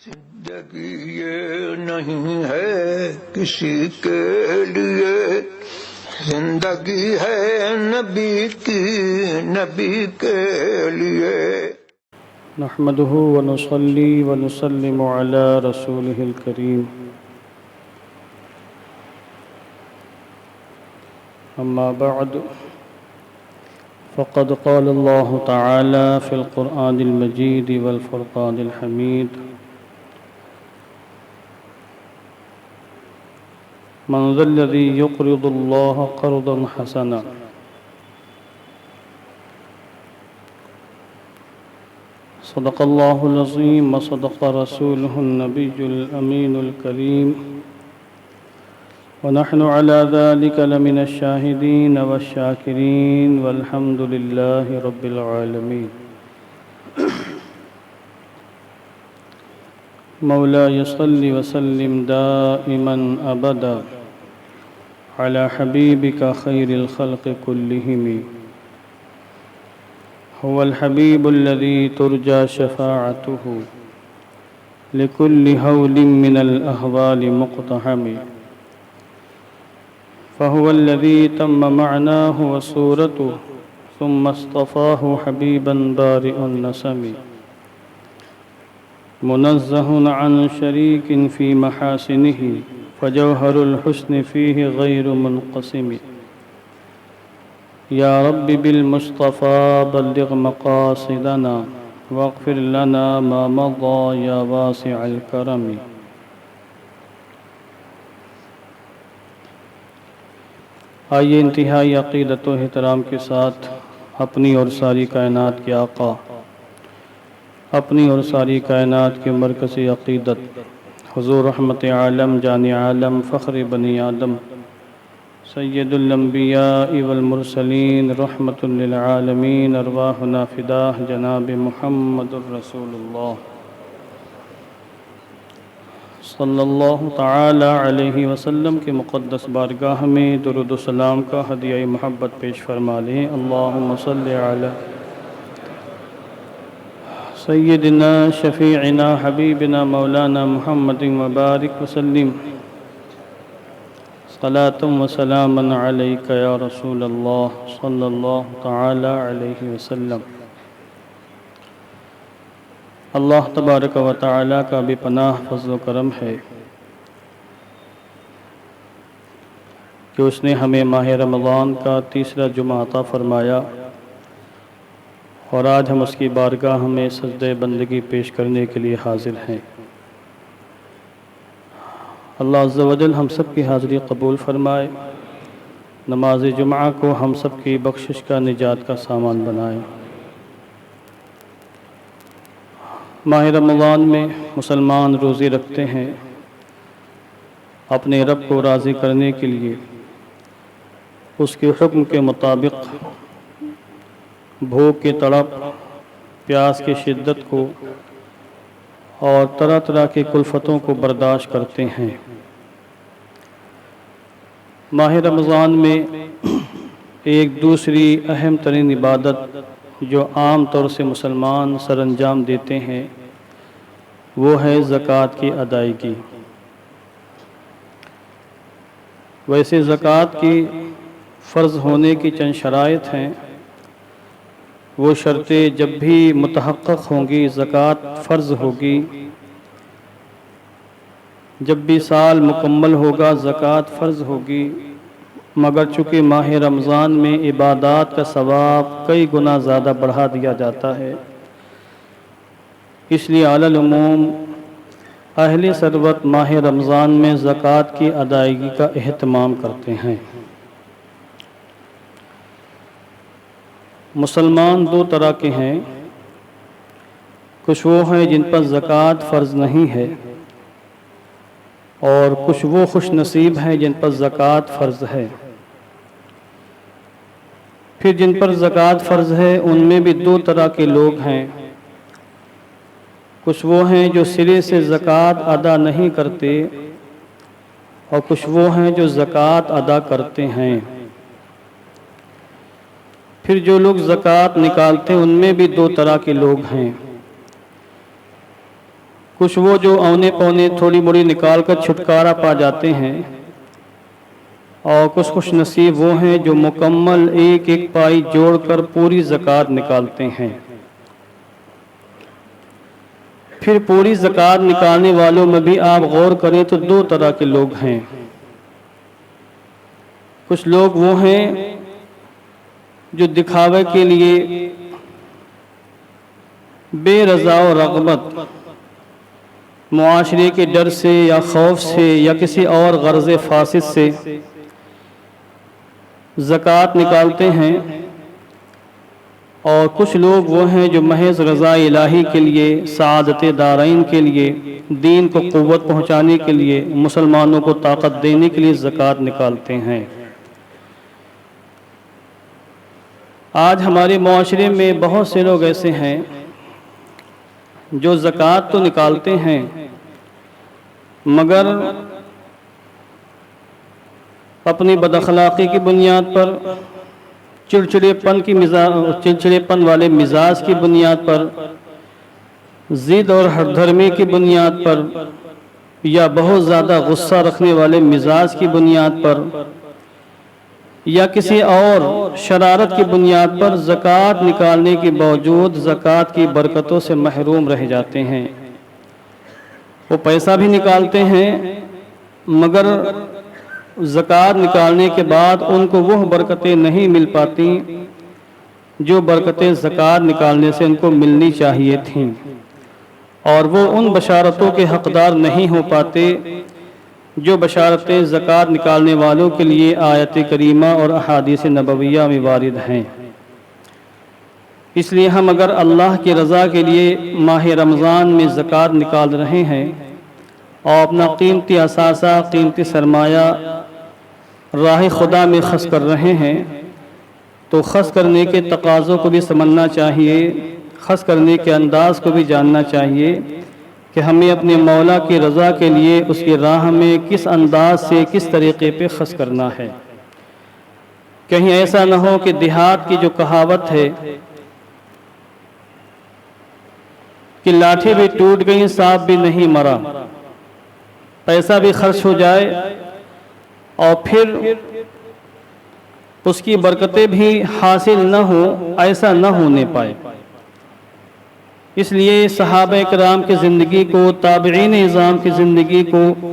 जिंदगी ये नहीं है किसी के लिए, जिंदगी है नबी की, नबी के लिए। नहमदुहु व नुसल्ली व नुसल्लिमु अला रसूलिहिल करीम। अम्मा बअद फ़क़द क़ाल अल्लाहु तआला फ़िल क़ुरआनिल मजीद वल फ़ुरक़ानिल हमीद। मन ज़ल्लज़ी युक़रिदुल्लाह क़र्ज़न हसना। सदक़ल्लाहुल अज़ीम व सदक़ रसूलुहुन नबियुल अमीनुल करीम। व नहनु अला ज़ालिका लमिनश शाहिदीन वश्शाकिरीन वल्हम्दुलिल्लाहि रब्बिल आलमीन। मौलाया सल्लि व सल्लिम दाइमन अबदा अला हबीबिका खैरिल खल्क़ि कुल्लिहिम। हुवल हबीबुल्लज़ी तुरजा शफ़ाअतुहु लिकुल्लि हौलिन मिनल अहवालि मुक़्तहम। फ़हुवल्लज़ी तम्म मअनाहु व सूरतुहु सुम्मा इस्तफ़ाहु हबीबन बारिअन नसमी। मुनज़्ज़हुन अन शरीकिन फ़ी महासिनिही फ़जौहरुल हुस्नि फ़ीहि गैरु मुनक़सिम। या रब्बि बिल मुस्तफ़ा बल्लिग़ मक़ासिदना वग़फ़िर लना मा मज़ा या वासिअल करम। आइए इंतहाई अक़ीदत व एहतराम के साथ अपनी और सारी कायनात के आका, अपनी और सारी कायनात के मरकज़ी अक़ीदत हुज़ूर रहमत आलम जान आलम फ़ख्र बनी आदम सय्यदुल अंबिया वल मुरसलीन रहमतुल लिल आलमीन अरवाहुना फ़िदाह जनाब मुहम्मदुर रसूलुल्लाह सल्लल्लाहु तआला अलैहि वसल्लम के मुक़द्दस बारगाह में दुरूद व सलाम का हदिया मोहब्बत पेश फरमा लें। अल्लाहुम्मा सल्लि अला सय्यिदिना शफ़ीइना हबीबिना मौलाना मुहम्मदिन व बारिक वसल्लिम सलातुम व सलामन अलैका या रसूलल्लाह सल्लल्लाहु तआला अलैहि वसल्लम। अल्लाह तबारक व तआला का बेपनाह फज़्ल व करम है कि उसने हमें माह रमज़ान का तीसरा जुमा अता फ़रमाया और आज हम उसकी बारगाह में सजदे बंदगी पेश करने के लिए हाज़िर हैं। अल्लाह अज़्ज़ा व जल हम सब की हाज़िरी कबूल फ़रमाए, नमाज जुमा को हम सब की बख्शिश का निजात का सामान बनाए। माह रमज़ान में मुसलमान रोज़े रखते हैं अपने रब को राज़ी करने के लिए, उसके हुक्म के मुताबिक भूख की तड़प, प्यास की शिद्दत को और तरह तरह की कुल्फ़तों को बर्दाश्त करते हैं। माह रमज़ान में एक दूसरी अहम तरीन इबादत जो आम तौर से मुसलमान सरअंजाम देते हैं वो है ज़कात की अदायगी। वैसे ज़कात की फ़र्ज़ होने की चंद शराइत हैं। वो शर्तें जब भी मुतहक़्क़क़ होंगी ज़कात फ़र्ज़ होगी, जब भी साल मुकम्मल होगा ज़कात फ़र्ज़ होगी। मगर चूँकि माह रमज़ान में इबादात का सवाब कई गुना ज़्यादा बढ़ा दिया जाता है, इसलिए अलल उमूम अहले सरवत माह रमज़ान में ज़कात की अदायगी का एहतमाम करते हैं। मुसलमान दो तरह के हैं, कुछ वो हैं जिन पर ज़कात फ़र्ज़ नहीं है और कुछ वो खुश नसीब हैं जिन पर ज़कात फ़र्ज़ है। फिर जिन पर ज़कात फ़र्ज़ है उनमें भी दो तरह के लोग हैं। कुछ वो हैं जो सिरे से ज़कात अदा नहीं करते और कुछ वो हैं जो ज़कात अदा करते हैं। फिर जो लोग ज़कात निकालते हैं उनमें भी दो तरह के लोग हैं। कुछ वो जो औने पौने थोड़ी मोड़ी निकाल कर छुटकारा पा जाते हैं, और कुछ खुश नसीब वो हैं जो मुकम्मल एक एक पाई जोड़कर पूरी ज़कात निकालते हैं। फिर पूरी ज़कात निकालने वालों में भी आप गौर करें तो दो तरह के लोग हैं। कुछ लोग वो हैं जो दिखावे के लिए बेरज़ा और रग़बत, मुआशरे के डर से या खौफ से या किसी और गर्ज़ फासिद से ज़कात निकालते हैं, और कुछ लोग वो हैं जो महज रज़ा इलाही के लिए, सआदत दारैन के लिए, दीन को क़ुव्वत पहुँचाने के लिए, मुसलमानों को ताकत देने के लिए ज़कात निकालते हैं। आज हमारे माशरे में बहुत से लोग ऐसे हैं जो ज़कात तो निकालते हैं मगर अपनी बदअखलाक़ी की बुनियाद पर, चिड़चिड़ेपन वाले मिजाज की बुनियाद पर, ज़िद और हरधर्मी की बुनियाद पर, या बहुत ज़्यादा गुस्सा रखने वाले मिजाज की बुनियाद पर, या किसी और शरारत की बुनियाद पर ज़कात निकालने के बावजूद ज़कात की बरकतों से महरूम रह जाते हैं। वो पैसा भी निकालते हैं मगर ज़कात निकालने के बाद उनको वह बरकतें नहीं मिल पाती जो बरकतें ज़कात निकालने से उनको मिलनी चाहिए थीं, और वो उन बशारतों के हक़दार नहीं हो पाते जो बशारतें ज़कात निकालने वालों के लिए आयत करीमा और अहादीस नबविया में वारिद हैं। इसलिए हम अगर अल्लाह की रज़ा के लिए माह रमज़ान में ज़कात निकाल रहे हैं और अपना कीमती असासा, कीमती सरमाया राह खुदा में खर्च कर रहे हैं, तो खर्च करने के तकाज़ों को भी समझना चाहिए, खर्च करने के अंदाज़ को भी जानना चाहिए कि हमें अपने मौला की रज़ा के लिए उसकी राह में किस अंदाज से, किस तरीक़े पे खर्च करना है। कहीं ऐसा न हो कि देहात की जो कहावत है कि लाठी भी टूट गई सांप भी नहीं मरा, पैसा भी खर्च हो जाए और फिर उसकी बरकतें भी हासिल न हो, ऐसा न होने पाए। इसलिए सहाबा इकराम की ज़िंदगी को, ताबिईन इज़ाम की ज़िंदगी को,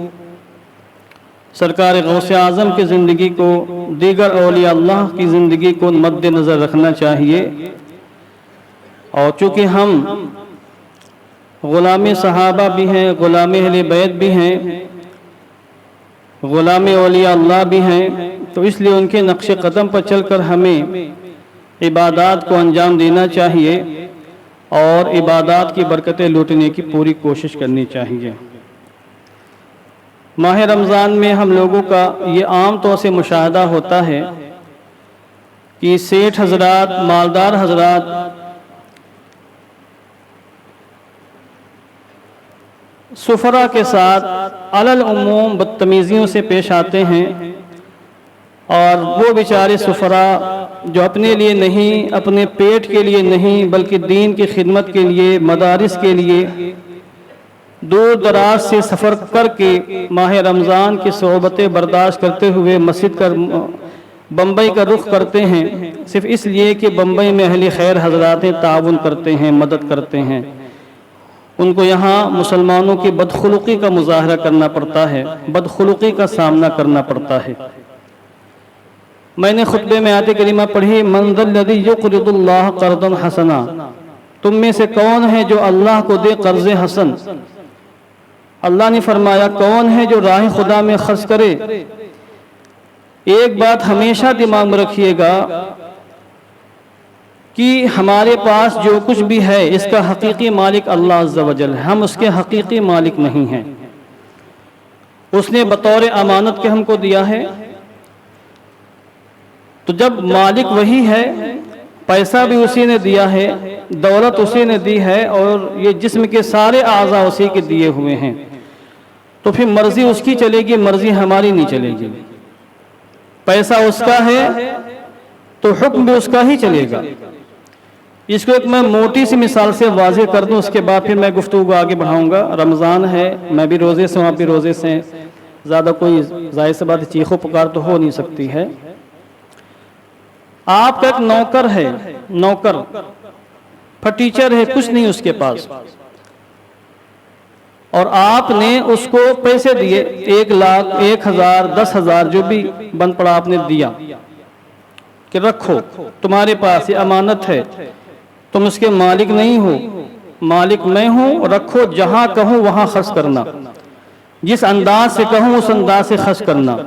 सरकार गौसे आज़म की ज़िंदगी को, दीगर औलिया अल्लाह की ज़िंदगी को मद्देनज़र रखना चाहिए। और चूँकि हम ग़ुलाम सहाबा भी हैं, ग़ुलाम अहले बैत भी हैं, ग़ुलाम औलिया अल्लाह भी हैं, तो इसलिए उनके नक्श कदम पर चलकर हमें इबादात को अंजाम देना चाहिए और इबादात की बरकतें लूटने की पूरी कोशिश करनी चाहिए। माह रमज़ान में हम लोगों का ये आम तौर से मुशाहदा होता है कि सेठ हजरात, मालदार हजरात सुफरा के साथ अलल उमूम बदतमीज़ियों से पेश आते हैं, और वो बेचारे सुफरा जो अपने लिए नहीं, अपने पेट के लिए नहीं, बल्कि दीन की खिदमत के लिए, मदारिस के लिए दूर दराज से सफ़र करके माह रमज़ान की सोहबतें बर्दाश्त करते हुए मस्जिद का बम्बई का रुख करते हैं, सिर्फ़ इसलिए कि बम्बई में अहले खैर हजरात ताउन करते हैं, मदद करते हैं। उनको यहाँ मुसलमानों की बदखुलुकी का मुजाहरा करना पड़ता है, बदखुलुकी का सामना करना पड़ता है। मैंने खुतबे में आयत करीमा पढ़ी, मंज़ल्लज़ी युक़रिदुल्लाह क़र्ज़न हसना, तुम में से कौन है जो अल्लाह को दे कर्ज़ हसन। अल्लाह ने फरमाया कौन है जो राह खुदा में खर्च करे। एक बात हमेशा दिमाग में रखिएगा कि हमारे पास जो कुछ भी है इसका हकीकी मालिक अल्लाह अज़्ज़ा वजल है, हम उसके हकीकी मालिक नहीं हैं। उसने बतौर अमानत के हमको दिया है, तो जब मालिक वही है, पैसा भी उसी ने दिया है, दौलत उसी ने दी है, और ये जिस्म के सारे आज़ा उसी के दिए हुए हैं, तो फिर मर्जी उसकी चलेगी, मर्जी हमारी नहीं चलेगी। पैसा उसका है तो हुक्म भी उसका ही चलेगा। इसको एक मैं मोटी सी मिसाल से वाज़ेह कर दूं, उसके बाद फिर मैं गुफ्तगू आगे बढ़ाऊंगा। रमज़ान है, मैं भी रोज़े से हूँ, आप भी रोज़े से हैं, ज़्यादा कोई जाहिर सी बात चीखो पुकार तो हो नहीं सकती है। आपका एक नौकर है, नौकर फटीचर है, कुछ नहीं उसके पास, और आपने उसको पैसे दिए 1 लाख 1 हजार 10 हजार जो भी बन पड़ा आपने दिया कि रखो तुम्हारे पास, ये अमानत है, तुम उसके मालिक नहीं हो, मालिक मैं हूं, रखो, जहां कहूं वहां खर्च करना, जिस अंदाज से कहूं उस अंदाज से खर्च करना।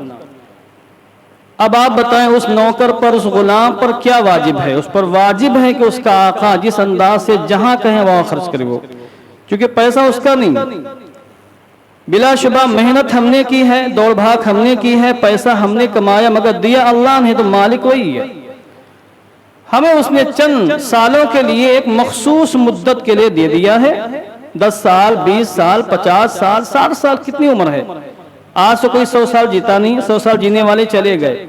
अब आप बताएं उस नौकर पर, उस गुलाम पर क्या वाजिब है? उस पर वाजिब है कि उसका आका जिस अंदाज से जहां कहें वहां खर्च करे वो, क्योंकि पैसा उसका नहीं, बिलाशुबा मेहनत हमने की है, दौड़ भाग हमने की है, पैसा हमने कमाया, मगर दिया अल्लाह ने, तो मालिक वही है। हमें उसने चंद सालों के लिए एक मखसूस मुद्दत के लिए दे दिया है, 10 साल 20 साल 50 साल 60 साल, कितनी उम्र है? आज तो कोई 100 साल जीता नहीं, 100 साल जीने वाले चले गए,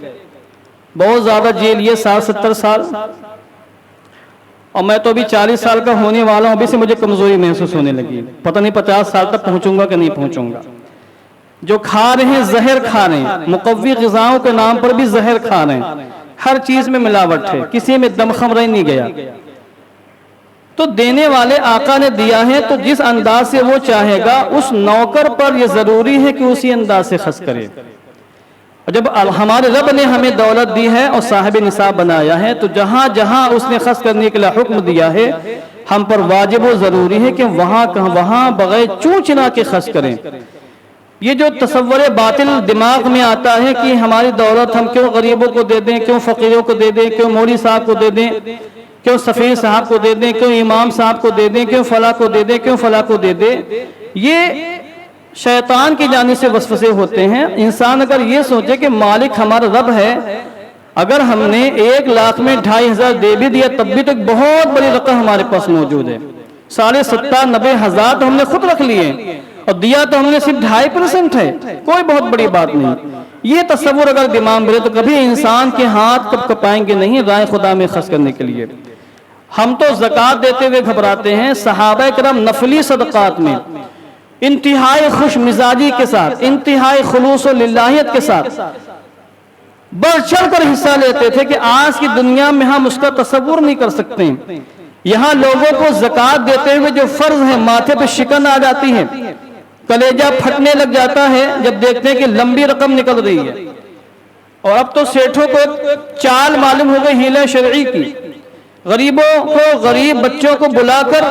बहुत ज्यादा जी लिए 60-70 साल, और मैं तो अभी 40 साल का होने वाला हूं, अभी से मुझे कमजोरी महसूस होने लगी, पता नहीं 50 साल तक पहुंचूंगा कि नहीं पहुंचूंगा। जो खा रहे हैं जहर खा रहे हैं, मुकव्वी ग़िज़ाओं के नाम पर भी जहर खा रहे हैं, हर चीज में मिलावट है, किसी में दमखम रह नहीं गया। तो देने वाले आका ने दिया है, तो जिस अंदाज से वो चाहेगा उस नौकर पर यह जरूरी है कि उसी अंदाज से खर्च करे। और जब हमारे रब ने हमें दौलत दी है और साहिब निसाब बनाया है, तो जहां जहां उसने खर्च करने के लिए हुक्म दिया है, हम पर वाजिब और जरूरी है कि वहां बगैर चूं चिना के खर्च करें। ये जो तसव्वुर बातिल दिमाग में आता है कि हमारी दौलत हम क्यों गरीबों को दे दें, क्यों फकीरों को दे दें, क्यों मौलवी साहब को दे दें, क्यों सफीर साहब को दे दें, क्यों इमाम साहब को दे दें, क्यों फला को दे दें, क्यों फला को दे दें, ये शैतान की जानिब से वसवसे होते हैं। इंसान अगर ये सोचे कि मालिक हमारा रब है, अगर हमने 1 लाख में 2,500 दे भी दिया तब भी तो एक बहुत बड़ी रकम हमारे पास मौजूद है, 97,000 तो हमने खुद रख लिए और दिया तो हमने सिर्फ 2.5% है, कोई बहुत बड़ी बात नहीं। ये तस्वुर अगर दिमाग में रहे तो कभी इंसान के हाथ कब कपाएंगे नहीं राय खुदा में खर्च करने के लिए। हम तो ज़कात देते हुए घबराते हैं, सहाबा किराम नफली सदक़ात में इंतहाई खुश मिजाजी के साथ, इंतहाई खुलूस और लिल्लाहियत के साथ बढ़ चढ़ कर हिस्सा लेते थे कि आज की दुनिया में हम उसका तस्वुर नहीं कर सकते। यहाँ लोगों को ज़कात देते हुए जो फर्ज है, माथे पे शिकन आ जाती है, कलेजा फटने लग जाता है जब देखते हैं कि लंबी रकम निकल रही है। और अब तो सेठों को चाल मालूम हो गई हीला शरई की, गरीबों को, गरीब बच्चों को बुलाकर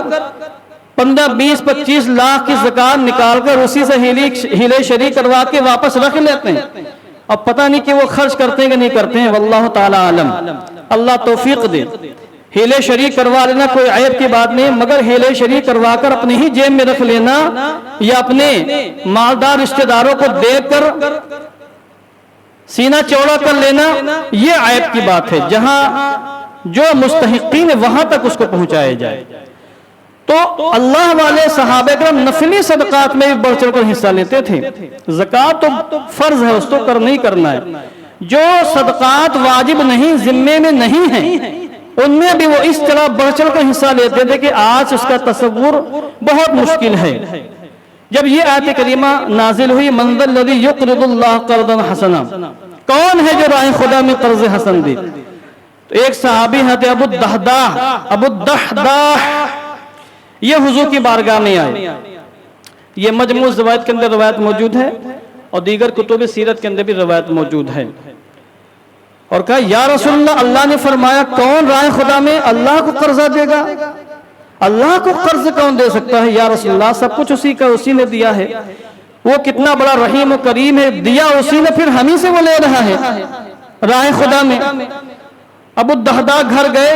15, 20, 25 लाख की ज़कात निकालकर उसी से हीले शरई करवा के वापस रख लेते हैं। अब पता नहीं कि वो खर्च करते हैं कि नहीं करते हैं, वल्लाहु ताला आलम, अल्लाह तौफीक दे। हीले शरी करवा लेना कोई ऐब की बात नहीं, मगर हीले शरी करवा कर अपनी ही जेब में रख लेना या अपने मालदार रिश्तेदारों को देकर सीना चौड़ा कर लेना, ये ऐब की बात है। जहां जो मुस्तहिकीन है वहां तक उसको पहुंचाया जाए। तो अल्लाह वाले सहाबे करम नफली सदकात में भी बढ़ चढ़ कर हिस्सा लेते थे। ज़कात तो फर्ज है, उसको करना ही करना है। जो सदकात वाजिब नहीं, जिम्मे में नहीं है, उनमें भी वो इस तरह बढ़ चढ़ कर हिस्सा लेते थे कि आज उसका तस्वुर बहुत मुश्किल है। जब ये आयत करीमा नाजिल हुई, मंज़ल लज़ी युक़रिदुल्लाह क़र्ज़न हसना, कौन है जो राह खुदा में कर्ज हसन दे? तो एक सहाबी हैं अबू दहदाह, ये हुजूर की बारगाह में आए। ये मजमू ज़वाइद के अंदर रवायत मौजूद है और दीगर कुतुब सीरत के अंदर भी रवायत मौजूद है। और कहा, या रसूलल्लाह, अल्लाह ने फरमाया कौन राह खुदा में अल्लाह को कर्जा देगा? अल्लाह को कर्ज कौन दे सकता है या रसूलल्लाह? सब कुछ उसी का, उसी ने दिया है। वो कितना बड़ा रहीम और करीम है, दिया उसी ने, फिर हम ही से वो ले रहा है राह खुदा में। अबू दहदा घर गए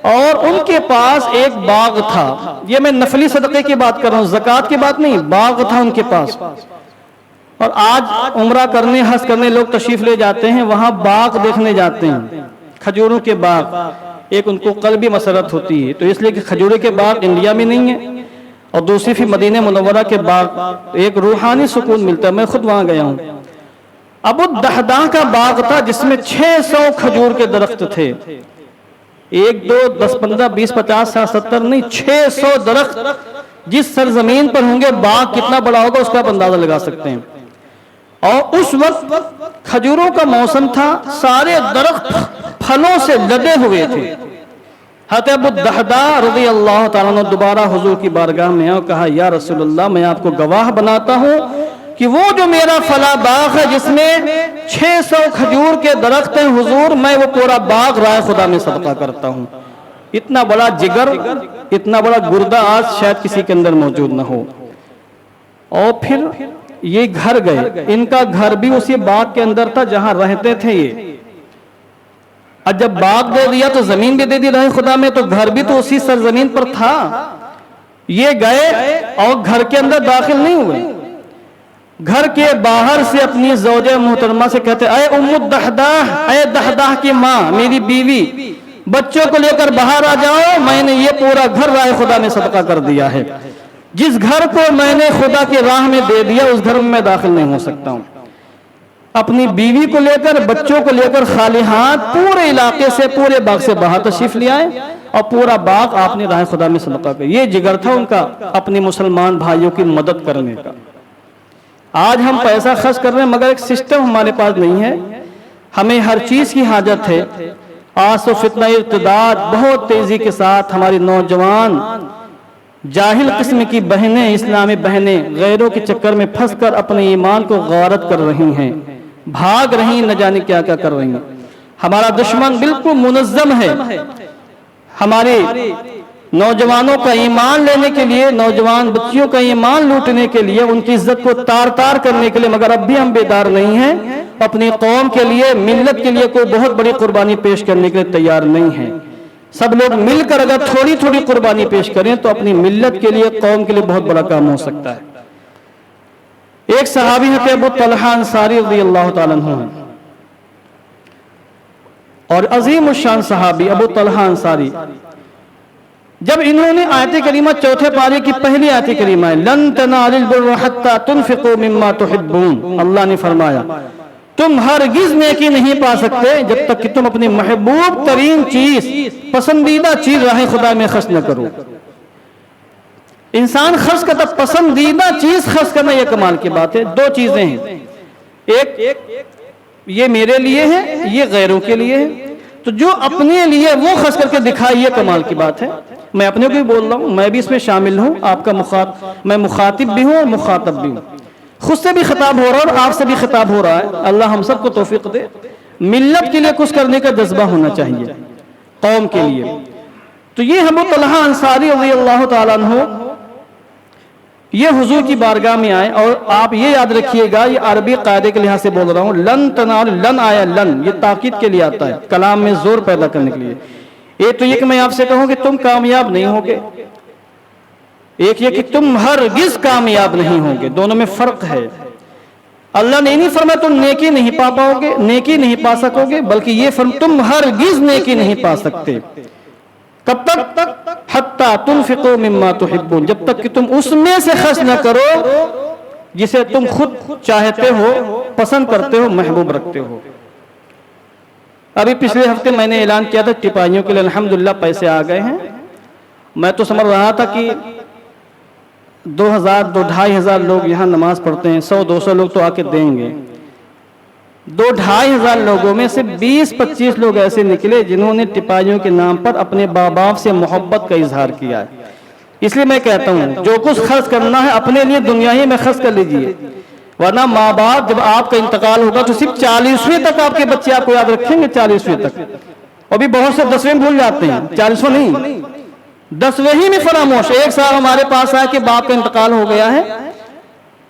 और उनके पास एक बाग था। ये मैं नफली सदक़े की बात कर रहा हूँ, ज़कात की बात नहीं, बाग था उनके पास। और आज उम्रा करने, हज करने लोग तशरीफ ले जाते हैं, वहां बाग देखने जाते हैं, खजूरों के बाग। एक उनको क़ल्बी मसरत होती है, तो इसलिए कि खजूरों के बाग इंडिया में नहीं है, और दूसरी फिर मदीने मुनव्वरा के बाग, एक रूहानी सुकून मिलता है। मैं खुद वहां गया हूँ। अबू दहदा का बाग था जिसमें 600 खजूर के दरख्त थे। 1 2 10 15 20 50 60 70 नहीं, 600 दरख्त जिस सरजमीन पर होंगे, बाग कितना बड़ा होगा उसका आप अंदाजा लगा सकते हैं। और उस वक्त खजूरों का मौसम था, सारे दरख्त फलों से लदे हुए थे। हज़रत अबू दहदा रज़ी अल्लाह ताला अन्हु दोबारा हुजूर की बारगाह में आए और कहा, या रसूलल्लाह, मैं आपको गवाह बनाता हूँ कि वो जो मेरा फला बाग है जिसमें 600 खजूर के दरख्त हैं हुजूर, मैं वो पूरा बाग राय खुदा में सदका करता हूँ। इतना बड़ा जिगर, इतना बड़ा गुर्दा आज शायद किसी के अंदर मौजूद ना हो। और फिर ये घर गए, इनका घर भी उसी बाग के अंदर था जहां रहते थे ये। और जब बाग दे दिया तो जमीन भी दे दी राय खुदा में, तो घर भी तो उसी सरजमीन पर था। ये गए और घर के अंदर दाखिल नहीं हुए, घर के बाहर से अपनी ज़ौजे मोहतरमा से कहते, अय उम्मु दहदाह, अय दहदाह की माँ, मेरी बीवी, बच्चों को लेकर बाहर आ जाओ, मैंने ये पूरा घर राय खुदा में सदका कर दिया है। जिस घर को मैंने खुदा की राह में दे दिया उस घर में मैं दाखिल नहीं हो सकता हूं। अपनी बीवी को लेकर, बच्चों को लेकर खाली हाथ पूरे इलाके से, पूरे बाग से बाहर तशरीफ ले आए और पूरा बाग आपने राह खुदा में सदका किया। ये जिगर था उनका अपने मुसलमान भाइयों की मदद करने का। आज हम पैसा खर्च कर रहे हैं मगर एक सिस्टम हमारे पास नहीं है। हमें हर चीज की हाजत है। आज तो फितना इर्तिदाद बहुत तेजी के साथ हमारी नौजवान जाहिल किस्म की बहनें, इस्लामी बहनें गैरों के चक्कर में फंसकर अपने ईमान को गारत कर रही हैं, भाग रही, न जाने क्या क्या कर रही हैं। हमारा दुश्मन बिल्कुल मुनज़्ज़म है। हमारे नौजवानों का ईमान लेने के लिए, नौजवान बच्चियों का ईमान लूटने के लिए, उनकी इज्जत को तार तार करने के लिए, मगर अब भी हम बेदार नहीं हैं। अपनी कौम के लिए, मिल्लत के लिए कोई बहुत बड़ी कुर्बानी पेश करने के लिए तैयार नहीं है। सब लोग मिलकर अगर थोड़ी थोड़ी कुर्बानी पेश करें तो अपनी मिल्लत के लिए, कौम के लिए बहुत बड़ा काम हो सकता है। एक सहाबी है अबू तलहा अंसारी रज़ियल्लाहु ताला अन्हु हैं, और अजीम शान सहाबी अबू तलहा अंसारी। जब इन्होंने आयत करीमा चौथे पारे की पहली आयत करीमा है, लन तनालिल बिर्रा हत्ता तुनफिकू मिम्मा तुहिब्बून, अल्लाह ने फरमाया तुम हरगिज नेकी नहीं पा सकते जब तक कि तुम अपनी महबूब तरीन चीज, पसंदीदा चीज राह खुदा में खर्च न करो। इंसान खर्च करता, पसंदीदा चीज खर्च करना यह कमाल की बात है। दो चीजें हैं, एक ये मेरे लिए है, ये गैरों के लिए है। तो जो अपने लिए वो खर्च करके दिखाए, ये कमाल की बात है। मैं अपने को भी बोल रहा हूं, मैं भी इसमें शामिल हूं। आपका मैं मुखातिब भी हूं और मुखातब भी हूं। खुद से भी खिताब हो रहा है और आपसे भी खिताब हो रहा है। अल्लाह हम सबको तौफीक दे। मिल्लत के लिए कुछ करने का जज्बा होना चाहिए, कौम के लिए। तो ये अबू तलहा अंसारी रज़ियल्लाहु ताला अन्हु ये हुजूर की बारगाह में आए। और आप ये याद रखिएगा, ये अरबी कायदे के लिहाज से बोल रहा हूँ, लन तनाल, लन आया लन, ये ताकीद के लिए आता है, कलाम में जोर पैदा करने के लिए। एक तो ये कि मैं आपसे कहूँ कि तुम कामयाब नहीं होगे, एक ये कि तुम हरगिज कामयाब नहीं होगे। दोनों में फर्क है। अल्लाह ने नहीं फरमाया तुम नेकी नहीं पा पाओगे, नेकी नहीं पा सकोगे, बल्कि ये तुम हरगिज नेकी नहीं पा सकते। कब तक? हत्ता तुनफिकू मिम्मा तुहिब्बून, जब तक कि तुम उसमें से खर्च न करो जिसे तुम खुद चाहते हो, पसंद करते हो, महबूब रखते हो। अभी पिछले हफ्ते मैंने ऐलान किया था टिपाइयों के लिए, अल्हम्दुलिल्लाह पैसे आ गए हैं। मैं तो समझ रहा था कि 2,000-2,500 लोग यहाँ नमाज पढ़ते हैं, 100-200 लोग तो आके देंगे। 2,000-2,500 लोगों में से 20-25 लोग ऐसे निकले जिन्होंने टिपाइयों के नाम पर अपने माँ बाप से मोहब्बत का इजहार किया है। इसलिए मैं कहता हूँ जो कुछ खर्च करना है अपने लिए दुनिया ही में खर्च कर लीजिए, वरना माँ बाप जब आपका इंतकाल होगा तो सिर्फ 40वें तक आपके बच्चे आपको याद रखेंगे, 40वें तक। और भी बहुत से 10वें भूल जाते हैं, 40वें नहीं, 10वें ही में फरामोश। एक साल हमारे पास आया कि बाप का इंतकाल हो गया है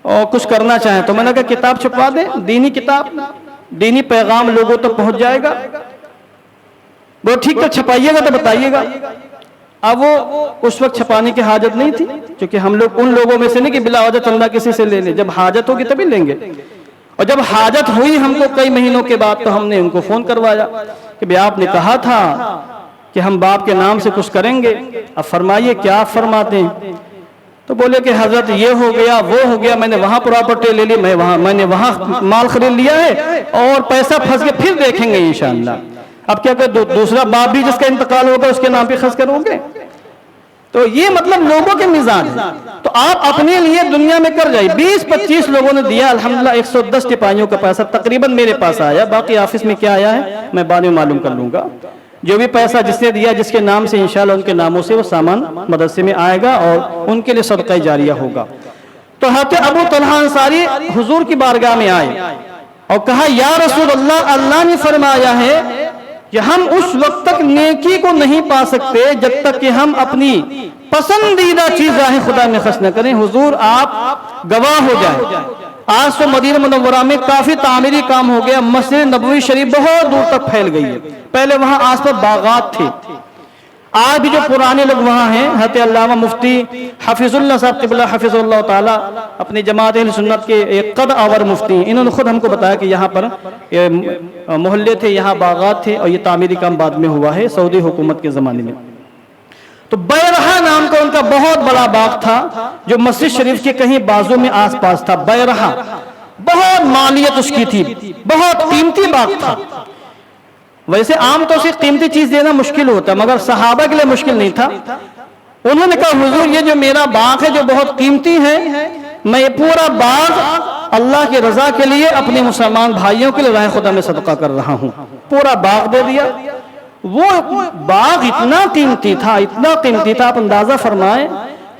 और कुछ करना चाहे, तो मैंने कहा किताब छपवा दे, दीनी किताब, दीनी पैगाम लोगों तक पहुंच जाएगा। वो ठीक है, छपाइएगा तो बताइएगा। अब वो उस वक्त छपाने की हाजत नहीं थी, क्योंकि हम लोग उन लोगों में से नहीं कि बिला वजह चंदा किसी से ले ले, जब हाजत होगी तभी लेंगे। और जब हाजत हुई हमको कई महीनों के बाद, तो हमने उनको फोन करवाया कि भाई आपने कहा था कि हम बाप के नाम से कुछ करेंगे, अब फरमाइए क्या फरमाते हैं। तो बोले कि हजरत ये हो गया, वो हो गया, मैंने वहां प्रॉपर्टी ले ली, मैंने वहां माल खरीद लिया है और पैसा फंस के फिर देखेंगे इंशाअल्लाह। अब क्या कर दूसरा बाप भी जिसका इंतकाल होगा उसके नाम पे खर्च करोगे? तो ये मतलब लोगों के मिजाज है। तो आप अपने लिए दुनिया में कर जाइए। 20-25 लोगों ने दिया, अल्हम्दुलिल्लाह 110 टिपाइयों का पैसा तकरीबन मेरे पास आया, बाकी ऑफिस में क्या आया है मैं बाद में मालूम कर लूंगा। जो भी पैसा जिसने दिया जिसके नाम से इंशाल्लाह उनके नामों से वो सामान मदरसे में आएगा और उनके लिए सदका जारिया होगा। तो हज़रत अबू तलहा अंसारी हुजूर की बारगाह में आए और कहा, या रसूल अल्लाह, अल्लाह ने फरमाया है कि हम उस वक्त तक नेकी को नहीं पा सकते जब तक कि हम अपनी पसंदीदा चीज राह खुदा में खर्च न करें। हुजूर आप गवाह हो जाए, आज तो मदीना मुनव्वरा में काफी तामीरी काम हो गया, मस्जिद नबवी शरीफ बहुत दूर तक फैल गई है। पहले वहां आसपास बागात थे, आज भी जो पुराने लोग वहाँ हैं, हज़रत अल्लामा मुफ्ती हफीजुल्लाह साहब क़िबला हफीजुल्लाह ताला अपनी जमात अहले सुन्नत के एक कद आवर मुफ्ती, इन्होंने खुद हमको बताया कि यहाँ पर मोहल्ले थे, यहाँ बागात थे और ये तामीरी काम बाद में हुआ है सऊदी हुकूमत के ज़माने में। तो बैरहा नाम का उनका बहुत बड़ा बाग था जो मस्जिद शरीफ के कहीं बाजू में आसपास था। बैरहा बहुत मालियत उसकी थी, बहुत कीमती बाग था। वैसे आमतौर से कीमती चीज देना मुश्किल होता, मगर सहाबा के लिए मुश्किल नहीं था। उन्होंने कहा, हुजूर ये जो मेरा बाग है जो बहुत कीमती है, मैं ये पूरा बाग अल्लाह की रजा के लिए अपने मुसलमान भाइयों के लिए राह खुदा में सदका कर रहा हूँ। पूरा बाग दे दिया। वो बाग इतना कीमती था, इतना कीमती था, आप अंदाजा फरमाए।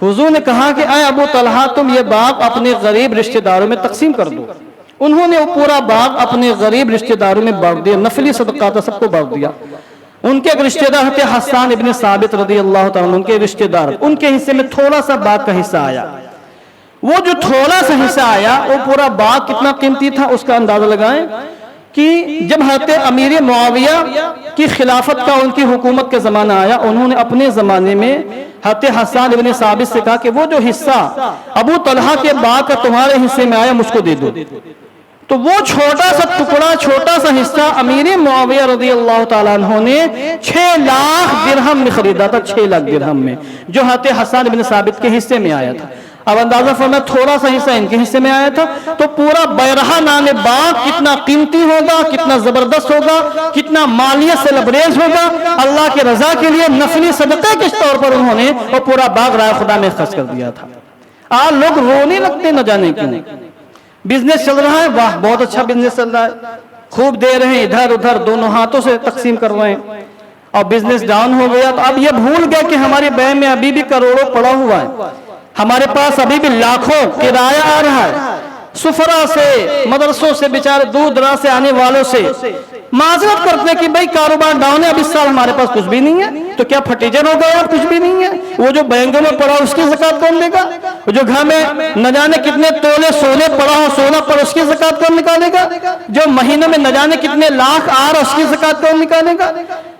हुजूर ने कहा कि अय अबू तलहा, तुम ये बाग अपने गरीब रिश्तेदारों में तकसीम कर दो। उन्होंने वो पूरा बाग अपने गरीब रिश्तेदारों में बांट दिया, नफली सदका था, सबको बांट दिया। उनके एक रिश्तेदार थे हसन इब्न साबित रज़ी अल्लाह तआला, उनके रिश्तेदार, उनके हिस्से में थोड़ा सा बाग का हिस्सा आया। वो जो थोड़ा सा हिस्सा आया वो पूरा बाग कितना कीमती था उसका अंदाजा लगाएं कि जब हज़रत अमीर मुआविया की खिलाफत का, उनकी हुकूमत का ज़माना आया, उन्होंने अपने ज़माने में हज़रत हसन इब्न साबित से कहा कि वो जो हिस्सा अबू तलहा के बाग का तुम्हारे हिस्से में आया मुझको दे दो। तो वो छोटा सा टुकड़ा, छोटा सा हिस्सा अमीर मुआविया रज़ी अल्लाह ताला अन्हु ने 6 लाख दिरहम में खरीदा था, 6 लाख दिरहम में, जो हज़रत हसन इब्न साबित के हिस्से में आया था। अब अंदाजा फरमाया थोड़ा सा हिस्सा इनके हिस्से में आया था, तो पूरा बैरहा नामे बाग कितना कीमती होगा, कितना जबरदस्त होगा, कितना मालियत से लबरेज होगा। अल्लाह की रजा के लिए नफली सदक़े के तौर पर उन्होंने वो पूरा बाग राह खुदा में खर्च कर दिया था। आज लोग रोने लगते न जाने क्यों। बिजनेस चल रहा है, वाह बहुत अच्छा बिजनेस चल रहा है, खूब दे रहे हैं, इधर उधर दोनों हाथों से तकसीम कर रहे हैं। और बिजनेस डाउन हो गया तो अब ये भूल गए कि हमारे बैंक में अभी भी करोड़ों पड़ा हुआ है, हमारे पास अभी भी लाखों किराया आ रहा है। सुफरा से, मदरसों से, बेचारे दूर दराज से आने वालों से माजरत करते हैं कि भाई कारोबार डाउन है, अब इस साल हमारे पास कुछ भी नहीं है। तो क्या फटीजर हो गया, कुछ भी नहीं है? वो जो बैंकों में पड़ा उसकी ज़कात कौन देगा? जो घर में न जाने कितने तोले सोने पड़ा हो, सोना पड़ा, उसकी ज़कात कौन निकालेगा? जो महीने में न जाने कितने लाख आ रहा, उसकी ज़कात कौन निकालेगा?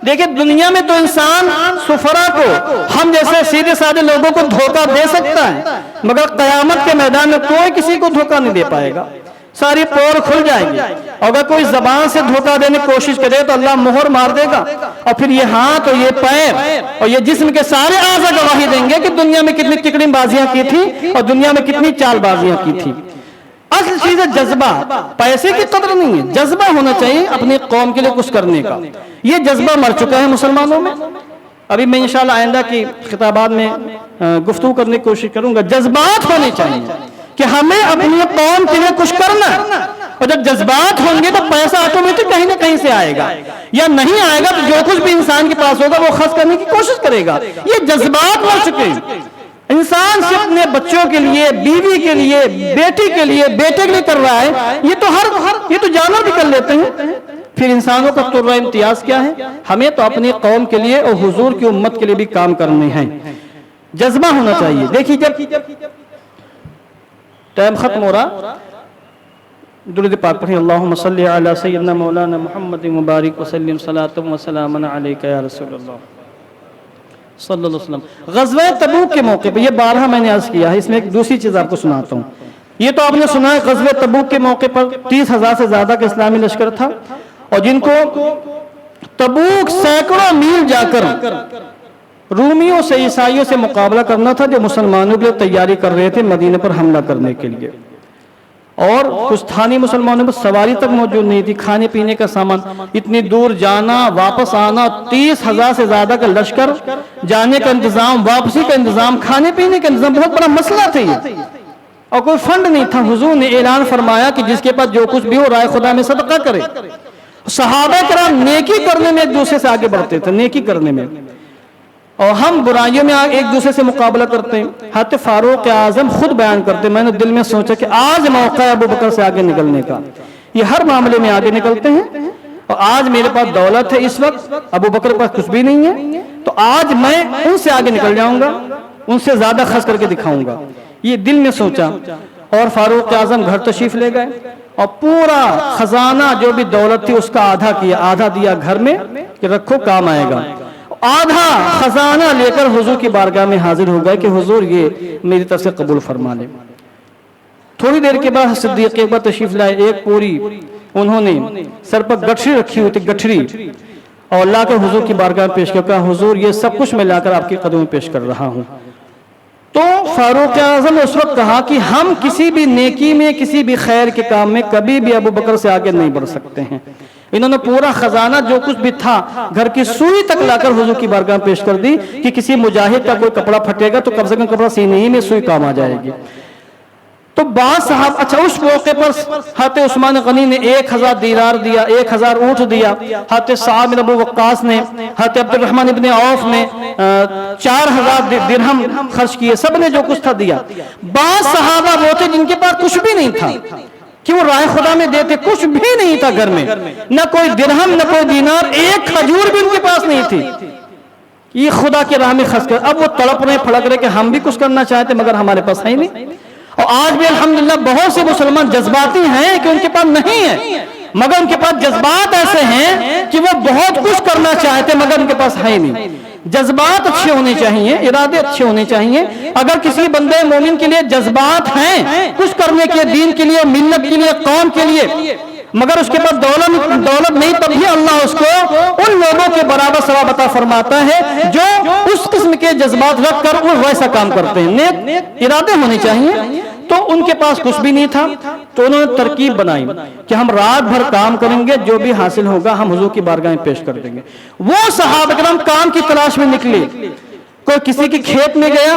देखिए, दुनिया में तो इंसान सुफरा को, हम जैसे सीधे साधे लोगों को धोखा दे सकता है, मगर कयामत के मैदान में कोई किसी को धोखा नहीं दे पाएगा। सारी पोर खुल जाएगी। अगर कोई जबान से धोखा देने की कोशिश करे तो अल्लाह मोहर मार देगा, और फिर ये हाथ और ये पैर और ये जिस्म के सारे आज़ा गवाही देंगे कि दुनिया में कितनी तिकड़ी बाजियां की थी और दुनिया में कितनी चालबाजियां की थी। असल चीज है जज्बा, पैसे की कदर नहीं है, जज्बा होना चाहिए अपनी कौम के लिए कुछ करने का। ये जज्बा मर चुका है मुसलमानों में। अभी मैं इंशाल्लाह आइंदा की खिताबात में गुफ्तगू करने की कोशिश करूंगा। जज्बात होने चाहिए कि हमें अपनी कौम के लिए कुछ करना, और जब जज्बात होंगे तो पैसा ऑटोमेटिक कहीं ना कहीं से आएगा, या नहीं आएगा तो जो कुछ भी इंसान के पास होगा वो खर्च करने की कोशिश करेगा। ये जज्बात मर चुके हैं। इंसान सिर्फ अपने बच्चों के लिए, बीवी के लिए, बेटी के लिए, बेटे के लिए कर रहा है। ये तो जानवर भी कर लेते हैं। फिर इंसानों का तुर्रा इम्तियाज क्या है? हमें तो अपनी कौम के लिए और हुजूर की उम्मत के लिए भी काम करने हैं। जज्बा होना चाहिए। देखिए, जब टाइम खत्म हो रहा, दुरूद पाक पढ़िए, अल्लाहुम्मा सल्ली अला सय्यिदना मौलाना मुहम्मद मुबारक वसल्लिम सलातम व सलामन अलैका या रसूलल्लाह सल्लल्लाहु अलैहि वसल्लम। ग़ज़वा तबूक के मौके पर, यह 12 मैंने अर्ज किया है, इसमें एक दूसरी चीज आपको सुनाता हूँ। ये तो आपने सुना है, ग़ज़वा तबूक के मौके पर 30,000 से ज्यादा का इस्लामी लश्कर था, और जिनको तबूक सैकड़ों मील जाकर रूमियों से, ईसाइयों से मुकाबला करना था, जो मुसलमानों के लिए तैयारी कर रहे थे मदीने पर हमला करने के लिए। और कुछ स्थानीय मुसलमानों में सवारी तक मौजूद नहीं थी, खाने पीने का सामान, इतनी दूर जाना वापस आना, 30,000 से ज्यादा का लश्कर, जाने का इंतजाम, वापसी का इंतजाम, खाने पीने का इंतजाम, बहुत बड़ा मसला था ये। और कोई फंड नहीं था। हुजूर ने ऐलान फरमाया कि जिसके पास जो कुछ भी हो राय खुदा में सदका करे। सहाबा कराम नेकी करने में एक दूसरे से आगे बढ़ते थे, नेकी करने में, और हम बुराइयों में एक दूसरे से मुकाबला करते हैं। हज़रत फारूक आज़म खुद बयान करते, मैंने दिल में सोचा कि आज मौका है अबू बकर से आगे निकलने का। ये हर मामले में आगे निकलते हैं, और आज मेरे पास दौलत है, इस वक्त अबू बकर के पास कुछ भी नहीं है, तो आज मैं उनसे आगे निकल जाऊंगा, उनसे ज्यादा खर्च करके दिखाऊंगा। ये दिल में सोचा, और फारूक आज़म घर तशरीफ ले गए और पूरा खजाना जो भी दौलत थी उसका आधा किया, आधा दिया घर में कि रखो काम आएगा। आधा खजाना लेकर हुजूर की बारगाह में हाजिर हो गए कि हुजूर ये मेरी तरफ से कबूल फरमा ले। थोड़ी देर के बाद सिद्दीक एक बार तशरीफ लाए, एक पूरी उन्होंने सर पर गठरी रखी हुई थी, गठरी, और अल्लाह के हुजूर की बारगाह में पेश किया, हुजूर ये सब कुछ मैं लाकर आपके कदम में पेश कर रहा हूँ। तो फारूक आज़म ने उस वक्त कहा कि हम किसी भी नेकी में, किसी भी खैर के काम में कभी भी अबू बकर से आगे नहीं बढ़ सकते हैं। इन्होंने पूरा खजाना जो कुछ भी था घर की सुई तक लाकर हुजूर की बारगाह में पेश कर दी कि किसी मुजाहिद का कोई कपड़ा फटेगा तो कम से कम कपड़ा सीने ही में सुई काम आ जाएगी। तो बाद साहब, अच्छा उस मौके पर हज़रत उस्मान गनी ने 1000 दीनार दिया, 1000 ऊँट दिया, हज़रत साद बिन अबू वक्कास ने, हज़रत अब्दुर्रहमान इब्न औफ ने 4000 दिरहम खर्च किए, सब ने जो कुछ था दिया। बाद सहाबा वो थे जिनके पास कुछ भी नहीं था कि वो राय खुदा में देते, कुछ भी नहीं था घर में, न कोई दिरहम न कोई दीनार, एक खजूर भी उनके पास नहीं थी। ये खुदा के राह में खर्च कर, अब वो तड़प रहे, फड़क रहे कि हम भी कुछ करना चाहते मगर हमारे पास है ही नहीं। और आज भी अल्हम्दुलिल्लाह बहुत से मुसलमान जज्बाती हैं कि उनके पास नहीं है, मगर उनके पास जज्बात ऐसे हैं कि वो बहुत कुछ करना चाहते मगर उनके पास है ही नहीं। जज्बात अच्छे होने चाहिए, इरादे अच्छे होने चाहिए। अगर किसी बंदे मोमिन के लिए जज्बात हैं कुछ करने के, दीन के लिए, मिल्लत के लिए, कौम के लिए, मगर उसके पास दौलत नहीं, तब भी अल्लाह उसको उन लोगों के बराबर सवाब अता फरमाता है जो उस किस्म के जज्बात रख कर वो वैसा काम करते हैं। नेक इरादे होने चाहिए। तो उनके पास कुछ भी नहीं था, तो उन्होंने तरकीब बनाई कि हम रात भर काम करेंगे, जो भी हासिल होगा हम हुजूर की बारगाह में पेश कर देंगे। वो सहाबा किराम काम की तलाश में निकले, कोई किसी के खेत में गया,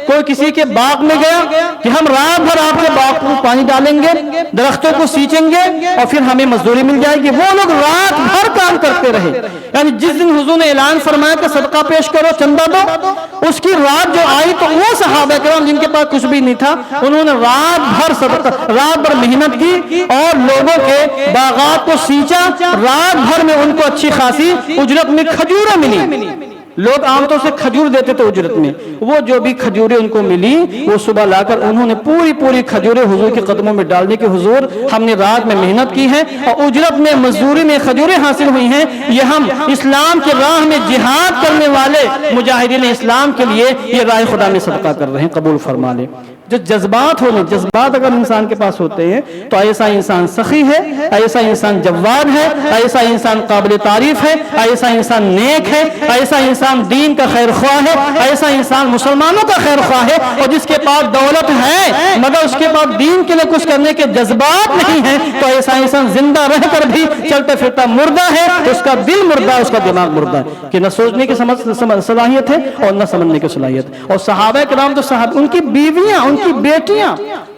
कोई किसी के बाग में गया कि हम रात भर आपके बाग को पानी डालेंगे, दरख्तों को सींचेंगे और फिर हमें मजदूरी मिल जाएगी। वो लोग रात भर काम करते रहे। यानी जिस दिन हुजूर ने ऐलान फरमाया कि सदका पेश करो, चंदा दो, उसकी रात जो आई तो वो सहाबा किराम जिनके पास कुछ भी नहीं था, उन्होंने रात भर सदका, रात भर मेहनत की और लोगों के बागात को सींचा। रात भर में उनको अच्छी खासी उजरत में खजूरें मिली। लोग आमतौर से खजूर देते थे उजरत में, वो जो भी खजूरें उनको मिली वो सुबह लाकर उन्होंने पूरी खजूरें हुजूर के कदमों में डालने की, हुजूर हमने रात में मेहनत की है और उजरत में, मजदूरी में खजूरें हासिल हुई हैं, ये हम इस्लाम के राह में जिहाद करने वाले मुजाहिदीन इस्लाम के लिए ये राय खुदा में सदका कर रहे हैं, कबूल फरमा ले। जो जज्बात होने, जज्बात अगर इंसान के पास होते हैं तो ऐसा इंसान सखी है, ऐसा इंसान जवाद है, ऐसा इंसान काबिल तारीफ है, ऐसा इंसान नेक है, ऐसा इंसान दीन का खैर ख्वाह है, ऐसा इंसान मुसलमानों का खैर ख्वाह है। और जिसके पास दौलत है मगर उसके पास दीन के लिए कुछ करने के जज्बात नहीं है तो ऐसा इंसान जिंदा रहकर भी चलता फिरता मुर्दा है, तो उसका दिल मुर्दा है, उसका दिमाग मुर्दा है कि न सोचने की सलाहियत है और न समझने की सलाहियत। और सहाबा किराम तो साहब, उनकी बीवियां, उनकी बेटियां,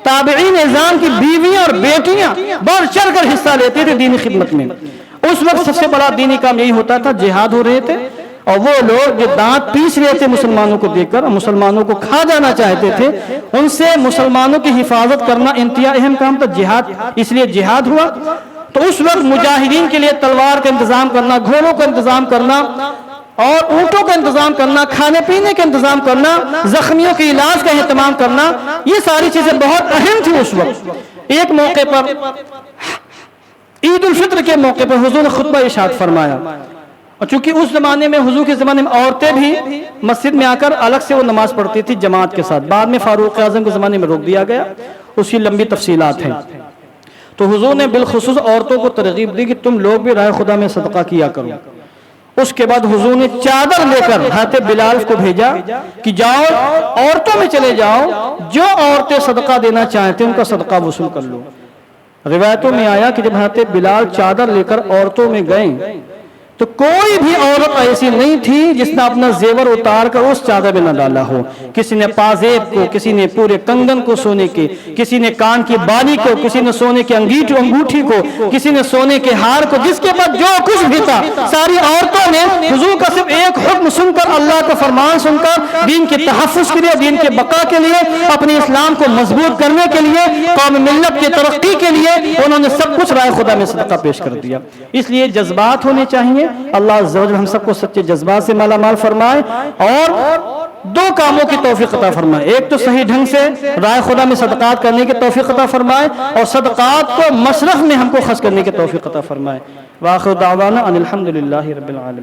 ताबईन निज़ाम की बीवियां और बेटियां बढ़ चढ़ कर हिस्सा लेते थे दीनी खिदमत में। उस वक्त सबसे बड़ा दीनी काम यही होता था, जिहाद हो रहे थे और वो लोग जो दांत पीस रहे थे मुसलमानों को देखकर, मुसलमानों को खा जाना चाहते थे, उनसे मुसलमानों की हिफाजत करना इंतहा अहम काम था। जिहाद, इसलिए जिहाद हुआ। तो उस वक्त मुजाहिदीन के लिए तलवार का इंतजाम करना, घोड़ों का इंतजाम करना और ऊंटों का इंतजाम करना, खाने पीने का इंतजाम करना, जख्मियों के इलाज का एहतमाम करना, ये सारी चीजें बहुत अहम थी उस वक्त। एक मौके पर, ईद उल फित्र के मौके पर हुजूर ने खुतबा इरशाद फरमाया। और चूंकि उस जमाने में, हुजूर के जमाने में औरतें भी मस्जिद में आकर अलग से वो नमाज पढ़ती थी जमात के साथ। बाद में फारूक आज़म के जमाने में रोक दिया गया, उसकी लंबी तफसीलात हैं। तो हुजूर ने बिलखुसूस औरतों को तरगीब दी कि तुम लोग भी राह खुदा में सदका किया करो। उसके बाद हुजूर ने चादर लेकर हज़रत बिलाल को भेजा कि जाओ औरतों में चले जाओ, जो औरतें सदका देना चाहते हैं उनका सदका वसूल कर लो। रिवायतों में आया कि जब हज़रत बिलाल चादर लेकर औरतों में गए तो कोई भी औरत ऐसी नहीं थी जिसने अपना जेवर उतार कर उस चादर में न डाला हो। किसी ने पाजेब को, किसी ने पूरे कंगन को सोने के, किसी ने कान की बाली को, किसी ने सोने की अंगूठी को, किसी ने सोने के हार को, जिसके बाद जो कुछ भी था सारी औरतों ने हुजूर का सिर्फ एक हुक्म सुनकर, अल्लाह का फरमान सुनकर, दीन के तहफ़्फ़ुज़ के लिए, दीन के बका के लिए, अपने इस्लाम को मजबूत करने के लिए, कौम मिल्लत की तरक्की के लिए उन्होंने सब कुछ राय खुदा में सदका पेश कर दिया। इसलिए जज्बात होने चाहिए। अल्लाह अज़्ज़ा व जल हम सबको सच्चे जज्बात से माला माल फरमाए और दो कामों की तौफीक अता फरमाए। एक तो सही ढंग से राय खुदा में सदकात करने की तौफीक अता फरमाए और सदकात को मशरफ में हमको खर्च करने की तौफीक अता फरमाए। व आखिर दावाना अनिल हम्दुलिल्लाहि रब्बिल आलमीन।